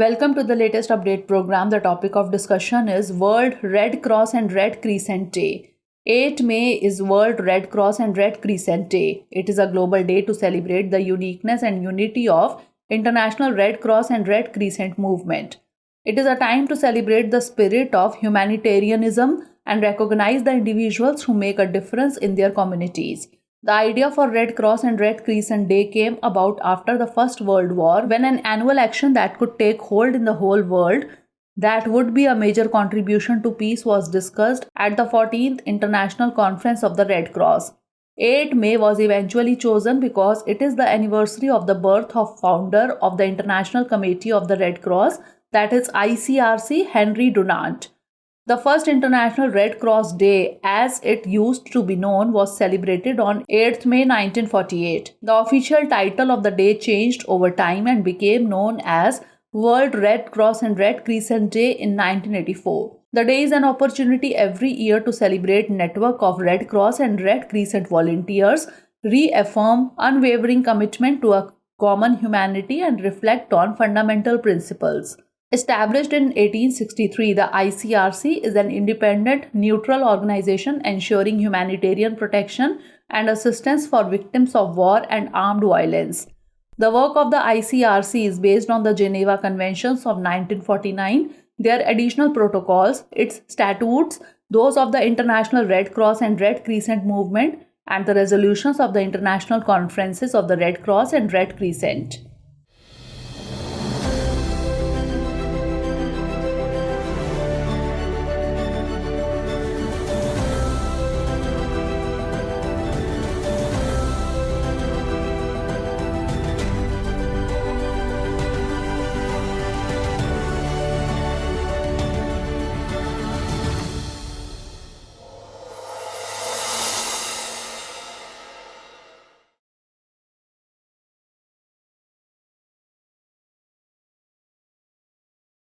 Welcome to the latest update program. The topic of discussion is World Red Cross and Red Crescent Day. 8 May is World Red Cross and Red Crescent Day. It is a global day to celebrate the uniqueness and unity of International Red Cross and Red Crescent movement. It is a time to celebrate the spirit of humanitarianism and recognize the individuals who make a difference in their communities. The idea for Red Cross and Red Crescent Day came about after the First World War, when an annual action that could take hold in the whole world that would be a major contribution to peace was discussed at the 14th International Conference of the Red Cross. 8 May was eventually chosen because it is the anniversary of the birth of founder of the International Committee of the Red Cross, that is ICRC, Henry Dunant. The first International Red Cross Day, as it used to be known, was celebrated on 8th May 1948. The official title of the day changed over time and became known as World Red Cross and Red Crescent Day in 1984. The day is an opportunity every year to celebrate network of Red Cross and Red Crescent volunteers, reaffirm unwavering commitment to a common humanity, and reflect on fundamental principles. Established in 1863, the ICRC is an independent, neutral organization ensuring humanitarian protection and assistance for victims of war and armed violence. The work of the ICRC is based on the Geneva Conventions of 1949, their additional protocols, its statutes, those of the International Red Cross and Red Crescent movement, and the resolutions of the international conferences of the Red Cross and Red Crescent.